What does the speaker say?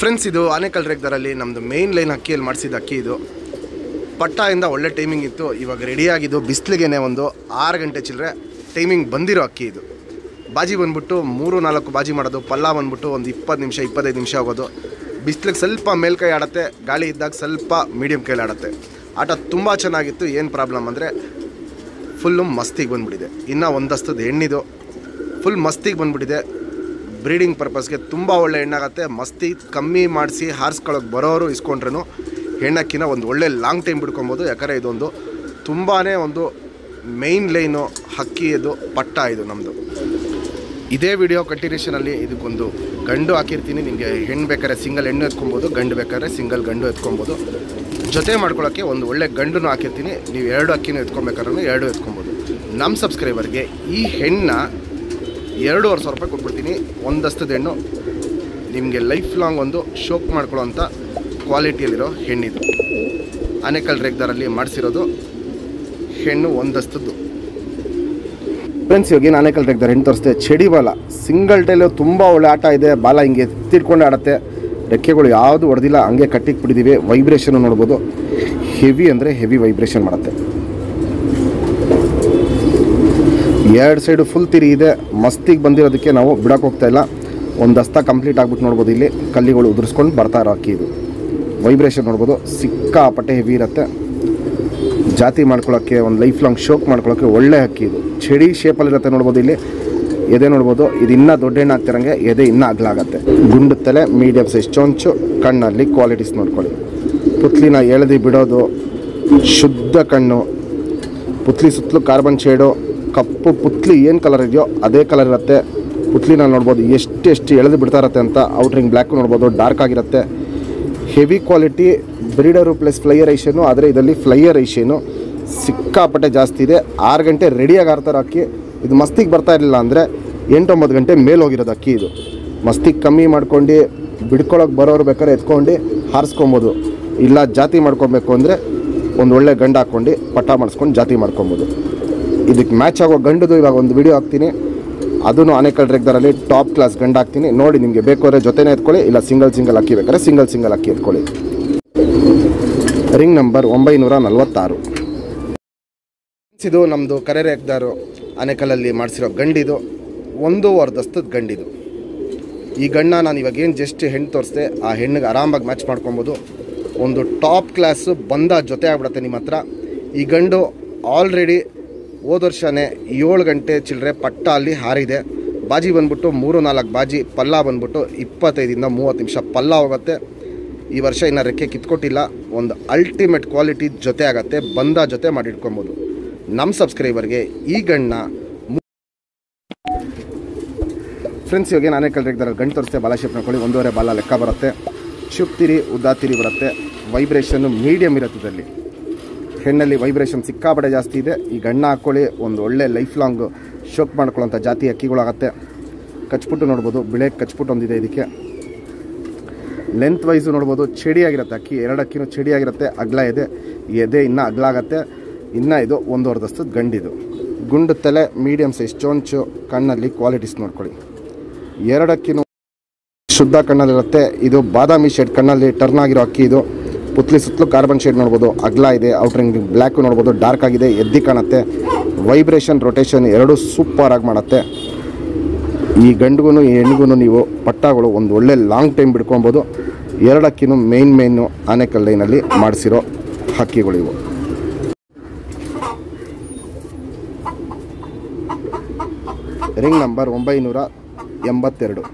Friends, ಇದು ಆನೇಕಲ್ ರೇಗ್ದಾರಲ್ಲಿ ನಮ್ಮದು main line ಅಕ್ಕಿಯಲ್ಲಿ ಮಾಡಿಸಿದ ಅಕ್ಕಿ. ಇದು ಪಟ್ಟಾಯಿಂದ ಒಳ್ಳೆ ಟೈಮಿಂಗ್ ಇತ್ತು. ಇವಾಗ ರೆಡಿಯಾಗಿದ್ದು ಬಿಸಿಲಿಗೆ ಒಂದು 6 ಗಂಟೆ ಚಿಲ್ಲರೆ ಟೈಮಿಂಗ್ ಬಂದಿರೋ ಅಕ್ಕಿ. ಇದು ಬಾಜಿ ಬಂದ್ಬಿಟ್ಟು 3-4 ಬಾಜಿ ಮಾಡೋದು. ಪಲ್ಲ ಬಂದ್ಬಿಟ್ಟು ಒಂದು 20 ನಿಮಿಷ 25 ನಿಮಿಷ ಆಗೋದು. ಬಿಸಿಲಿಗೆ ಸ್ವಲ್ಪ ಮೇಲ್ಕೈ ಆಡುತ್ತೆ, ಗಾಳಿ ಇದ್ದಾಗ ಸ್ವಲ್ಪ ಮೀಡಿಯಮ್ ಕೈಲಿ ಆಡುತ್ತೆ. ಆಟ ತುಂಬ ಚೆನ್ನಾಗಿತ್ತು. ಏನು ಪ್ರಾಬ್ಲಮ್ ಅಂದರೆ ಫುಲ್ಲು ಮಸ್ತಿಗೆ ಬಂದುಬಿಟ್ಟಿದೆ. ಇನ್ನೂ ಒಂದಸ್ತದ ಹೆಣ್ಣಿದು ಫುಲ್ ಮಸ್ತಿಗೆ ಬಂದುಬಿಟ್ಟಿದೆ. ಬ್ರೀಡಿಂಗ್ ಪರ್ಪಸ್ಗೆ ತುಂಬ ಒಳ್ಳೆ ಹೆಣ್ಣಾಗತ್ತೆ. ಮಸ್ತಿ ಕಮ್ಮಿ ಮಾಡಿಸಿ ಹಾರಿಸ್ಕೊಳ್ಳೋಕೆ ಬರೋರು ಇಸ್ಕೊಂಡ್ರೂ ಹೆಣ್ಣಕ್ಕಿನ ಒಂದು ಒಳ್ಳೆ ಲಾಂಗ್ ಟೈಮ್ ಬಿಡ್ಕೊಬೋದು. ಯಾಕಂದರೆ ಇದೊಂದು ತುಂಬಾ ಒಂದು ಮೇಯ್ನ್ ಲೈನು ಹಕ್ಕಿಯದು ಪಟ್ಟ. ಇದು ನಮ್ಮದು. ಇದೇ ವಿಡಿಯೋ ಕಂಟಿನ್ಯೂಷನಲ್ಲಿ ಇದಕ್ಕೊಂದು ಗಂಡು ಹಾಕಿರ್ತೀನಿ. ನಿಮಗೆ ಹೆಣ್ಣು ಬೇಕಾದ್ರೆ ಸಿಂಗಲ್ ಹೆಣ್ಣು ಎತ್ಕೊಬೋದು, ಗಂಡು ಬೇಕಾದ್ರೆ ಸಿಂಗಲ್ ಗಂಡು ಎತ್ಕೊಬೋದು. ಜೊತೆ ಮಾಡ್ಕೊಳ್ಳೋಕ್ಕೆ ಒಂದು ಒಳ್ಳೆ ಗಂಡನ್ನು ಹಾಕಿರ್ತೀನಿ. ನೀವು 2 ಅಕ್ಕಿನೂ ಎತ್ಕೊಬೇಕಾದ್ರೂ 2 ಎತ್ಕೊಬೋದು. ನಮ್ಮ ಸಬ್ಸ್ಕ್ರೈಬರ್ಗೆ ಈ ಹೆಣ್ಣ 2,500 ರೂಪಾಯಿ ಕೊಟ್ಬಿಡ್ತೀನಿ. ಒಂದಸ್ತದ ಹೆಣ್ಣು ನಿಮಗೆ ಲೈಫ್ ಲಾಂಗ್ ಒಂದು ಶೋಕ್ ಮಾಡ್ಕೊಳ್ಳೋಂಥ ಕ್ವಾಲಿಟಿಯಲ್ಲಿರೋ ಹೆಣ್ಣಿದು. ಆನೇಕಲ್ ರೇಗ್ದಾರಲ್ಲಿ ಮಾಡಿಸಿರೋದು ಹೆಣ್ಣು ಒಂದಸ್ತದ್ದು. ಫ್ರೆಂಡ್ಸ್, ಇವಾಗ ಏನು ಆನೇಕಲ್ ರೇಗ್ದಾರ ಹೆಣ್ಣು ತೋರಿಸ್ತೆ. ಚಡಿ ಬಾಲ ಸಿಂಗಲ್ ಟೈಲು ತುಂಬ ಒಳ್ಳೆ ಆಟ ಇದೆ. ಬಾಲ ಹಿಂಗೆ ಎತ್ತಿಡ್ಕೊಂಡು ಆಡುತ್ತೆ. ರೆಕ್ಕೆಗಳು ಯಾವುದು ಹೊಡೆದಿಲ್ಲ, ಹಂಗೆ ಕಟ್ಟಿಗೆ ಬಿಟ್ಟಿದ್ದೀವಿ. ವೈಬ್ರೇಷನ್ನು ನೋಡ್ಬೋದು. ಹೆವಿ ಅಂದರೆ ಹೆವಿ ವೈಬ್ರೇಷನ್ ಮಾಡುತ್ತೆ. 2 ಸೈಡು ಫುಲ್ ತಿರಿ ಇದೆ. ಮಸ್ತಿಗೆ ಬಂದಿರೋದಕ್ಕೆ ನಾವು ಬಿಡೋಕೆ ಹೋಗ್ತಾ ಇಲ್ಲ. ಒಂದು ಹಸ್ತ ಕಂಪ್ಲೀಟ್ ಆಗ್ಬಿಟ್ಟು ನೋಡ್ಬೋದು. ಇಲ್ಲಿ ಕಲ್ಲಿಗಳು ಉದುರಿಸ್ಕೊಂಡು ಬರ್ತಾ ಇರೋ ಅಕ್ಕಿ. ಇದು ವೈಬ್ರೇಷನ್ ನೋಡ್ಬೋದು. ಸಿಕ್ಕಾಪಟ್ಟೆ ಹೆವಿ ಇರುತ್ತೆ. ಜಾತಿ ಮಾಡ್ಕೊಳ್ಳೋಕ್ಕೆ ಒಂದು ಲೈಫ್ ಲಾಂಗ್ ಶೋಕ್ ಮಾಡ್ಕೊಳ್ಳೋಕ್ಕೆ ಒಳ್ಳೆ ಅಕ್ಕಿ. ಇದು ಚಡಿ ಶೇಪಲ್ಲಿರುತ್ತೆ ನೋಡ್ಬೋದು. ಇಲ್ಲಿ ಎದೆ ನೋಡ್ಬೋದು. ಇದು ಇನ್ನೂ ದೊಡ್ಡ ಹೆಣ್ಣು ಆಗ್ತಿರಂಗೆ ಎದೆ ಇನ್ನೂ ಅಗಲಾಗತ್ತೆ. ಗುಂಡು ತಲೆ, ಮೀಡಿಯಮ್ ಸೈಜ್ ಚೊಂಚು, ಕಣ್ಣಲ್ಲಿ ಕ್ವಾಲಿಟೀಸ್ ನೋಡ್ಕೊಳ್ಳಿ. ಪುತ್ಲಿನ ಎಳೆದು ಬಿಡೋದು, ಶುದ್ಧ ಕಣ್ಣು, ಪುತ್ಲಿ ಸುತ್ತಲೂ ಕಾರ್ಬನ್ ಶೇಡು, ಕಪ್ಪು ಪುತ್ಲಿ ಏನು ಕಲರ್ ಇದೆಯೋ ಅದೇ ಕಲರ್ ಇರುತ್ತೆ. ಪುತ್ಲಿನ ನೋಡ್ಬೋದು ಎಷ್ಟು ಎಳೆದು ಬಿಡ್ತಾ ಇರುತ್ತೆ ಅಂತ. ಔಟ್ರಿಂಗ್ ಬ್ಲ್ಯಾಕ್ ನೋಡ್ಬೋದು, ಡಾರ್ಕ್ ಆಗಿರುತ್ತೆ. Heavy quality breeder plus flyer ಐಷನು. ಆದರೆ ಇದರಲ್ಲಿ ಫ್ಲೈಯರ್ ಐಷನು ಸಿಕ್ಕಾಪಟ್ಟೆ ಜಾಸ್ತಿ ಇದೆ. 6 ಗಂಟೆ ರೆಡಿಯಾಗಿ ಆಡ್ತಾರೆ ಅಕ್ಕಿ. ಇದು ಮಸ್ತಿಗೆ ಬರ್ತಾ ಇರಲಿಲ್ಲ ಅಂದರೆ 8-9 ಗಂಟೆ ಮೇಲೆ ಹೋಗಿರೋದು ಅಕ್ಕಿ. ಇದು ಮಸ್ತಿಗೆ ಕಮ್ಮಿ ಮಾಡ್ಕೊಂಡು ಬಿಡ್ಕೊಳಕ್ಕೆ ಬರೋರು ಬೇಕಾದ್ರೆ ಎತ್ಕೊಂಡು ಹಾರಿಸ್ಕೊಬೋದು. ಇಲ್ಲ ಜಾತಿ ಮಾಡ್ಕೊಬೇಕು ಅಂದರೆ ಒಂದು ಒಳ್ಳೆ ಗಂಡು ಹಾಕ್ಕೊಂಡು ಪಟ್ಟ ಮಾಡಿಸ್ಕೊಂಡು ಜಾತಿ ಮಾಡ್ಕೊಬೋದು. ಇದಕ್ಕೆ ಮ್ಯಾಚ್ ಆಗೋ ಗಂಡುದು ಇವಾಗ ಒಂದು ವಿಡಿಯೋ ಹಾಕ್ತೀನಿ. ಅದನ್ನು ಆನೇಕಲ್ ರೇಗ್ದಾರಲ್ಲಿ ಟಾಪ್ ಕ್ಲಾಸ್ ಗಂಡು ಹಾಕ್ತೀನಿ. ನೋಡಿ, ನಿಮಗೆ ಬೇಕಾದ್ರೆ ಜೊತೆನೇ ಎತ್ಕೊಳ್ಳಿ. ಇಲ್ಲ ಸಿಂಗಲ್ ಅಕ್ಕಿ ಬೇಕಾದ್ರೆ ಸಿಂಗಲ್ ಅಕ್ಕಿ ಎತ್ಕೊಳ್ಳಿ. Ring number 946. ಇದು ನಮ್ಮದು ಕರೆ ರೇಗ್ದಾರು ಆನೇಕಲ್ಲಲ್ಲಿ ಮಾಡಿಸಿರೋ ಗಂಡಿದು. 1.5 ದಸ್ತದ ಗಂಡಿದು. ಈ ಗಂಡನ್ನ ನಾನು ಇವಾಗ ಏನು ಜಸ್ಟ್ ಹೆಣ್ಣು ತೋರಿಸ್ದೆ, ಆ ಹೆಣ್ಣಿಗೆ ಆರಾಮಾಗಿ ಮ್ಯಾಚ್ ಮಾಡ್ಕೊಬೋದು. ಒಂದು ಟಾಪ್ ಕ್ಲಾಸು ಬಂದ ಜೊತೆ ಆಗ್ಬಿಡುತ್ತೆ ನಿಮ್ಮ ಹತ್ರ. ಈ ಗಂಡು ಆಲ್ರೆಡಿ ಹೋದ ವರ್ಷವೇ 7 ಗಂಟೆ ಚಿಲ್ಲರೆ ಪಟ್ಟ ಅಲ್ಲಿ ಹಾರಿದೆ. ಬಾಜಿ ಬಂದ್ಬಿಟ್ಟು 3-4 ಬಾಜಿ. ಪಲ್ಲ ಬಂದ್ಬಿಟ್ಟು 25-30 ನಿಮಿಷ ಪಲ್ಲ ಹೋಗುತ್ತೆ. ಈ ವರ್ಷ ಇನ್ನು ರೆಕ್ಕೆ ಕಿತ್ಕೊಟ್ಟಿಲ್ಲ. ಒಂದು ಅಲ್ಟಿಮೇಟ್ ಕ್ವಾಲಿಟಿ ಜೊತೆ ಆಗುತ್ತೆ. ಬಂದ ಜೊತೆ ಮಾಡಿ ಇಟ್ಕೊಬೋದು. ನಮ್ಮ ಸಬ್ಸ್ಕ್ರೈಬರ್ಗೆ ಈ ಗಂಡನ್ನ ಫ್ರೆಂಡ್ಸ್, ಇವಾಗ ಏನು ಆನೇಕಲ್ ರೇಗ್ದಾರಲ್ಲಿ ಗಂಡು ತೋರಿಸ್ತೆ. ಬಾಲ ಶೇಪ್ ನೋಡ್ಕೊಳ್ಳಿ. 1.5 ಬಾಲ ಲೆಕ್ಕ ಬರುತ್ತೆ. ಶುಕ್ತಿರಿ ಉದ್ದಾತಿರಿ ಬರುತ್ತೆ. ವೈಬ್ರೇಷನ್ನು ಮೀಡಿಯಮ್ ಇರುತ್ತೆ. ಇದರಲ್ಲಿ ಹೆಣ್ಣಲ್ಲಿ ವೈಬ್ರೇಷನ್ ಸಿಕ್ಕಾಪಟ್ಟೆ ಜಾಸ್ತಿ ಇದೆ. ಈ ಗಣ್ಣ ಹಾಕ್ಕೊಳ್ಳಿ. ಒಂದು ಒಳ್ಳೆ ಲೈಫ್ ಲಾಂಗ್ ಶೋಕ್ ಮಾಡ್ಕೊಳ್ಳೋಂಥ ಜಾತಿ ಅಕ್ಕಿಗಳಾಗತ್ತೆ. ಕಚ್ಪುಟ್ಟು ನೋಡ್ಬೋದು. ಬಿಳೆ ಕಚ್ಪುಟ್ಟು ಒಂದಿದೆ ಇದಕ್ಕೆ. ಲೆಂತ್ ವೈಸು ನೋಡ್ಬೋದು. ಚಡಿಯಾಗಿರುತ್ತೆ ಅಕ್ಕಿ. 2 ಅಕ್ಕಿನೂ ಚಡಿಯಾಗಿರುತ್ತೆ. ಅಗಲ ಇದೆ. ಎದೆ ಇನ್ನೂ ಅಗಲಾಗತ್ತೆ. ಇನ್ನೂ ಇದು 1.5 ದಸ್ತದ ಗಂಡಿದು. ಗುಂಡು ತಲೆ, ಮೀಡಿಯಮ್ ಸೈಜ್ ಚೊಂಚು, ಕಣ್ಣಲ್ಲಿ ಕ್ವಾಲಿಟೀಸ್ ನೋಡ್ಕೊಳ್ಳಿ. 2 ಅಕ್ಕಿನೂ ಶುದ್ಧ ಕಣ್ಣಲ್ಲಿರುತ್ತೆ. ಇದು ಬಾದಾಮಿ ಶೇಡ್ ಕಣ್ಣಲ್ಲಿ ಟರ್ನ್ ಆಗಿರೋ ಅಕ್ಕಿ. ಇದು ಪುತ್ಲಿ ಸುತ್ತಲೂ ಕಾರ್ಬನ್ ಶೇಡ್ ನೋಡ್ಬೋದು. ಅಗಲ ಇದೆ. ಔಟ್ರಿಂಗ್ ಬ್ಲ್ಯಾಕು ನೋಡ್ಬೋದು. ಡಾರ್ಕ್ ಆಗಿದೆ. ಎದ್ದಿ ಕಾಣುತ್ತೆ. ವೈಬ್ರೇಷನ್ ರೊಟೇಷನ್ 2 ಸೂಪರಾಗಿ ಮಾಡುತ್ತೆ. ಈ ಗಂಡಿಗೂ ಈ ಹೆಣ್ಣಿಗೂ ನೀವು ಪಟ್ಟಗಳು ಒಂದು ಒಳ್ಳೆ ಲಾಂಗ್ ಟೈಮ್ ಬಿಡ್ಕೊಬೋದು. 2 ಅಕ್ಕಿನೂ ಮೇಯ್ನು ಆನೇಕಲ್ ಲೈನಲ್ಲಿ ಮಾಡಿಸಿರೋ ಹಕ್ಕಿಗಳು ಇವು. Ring number 982.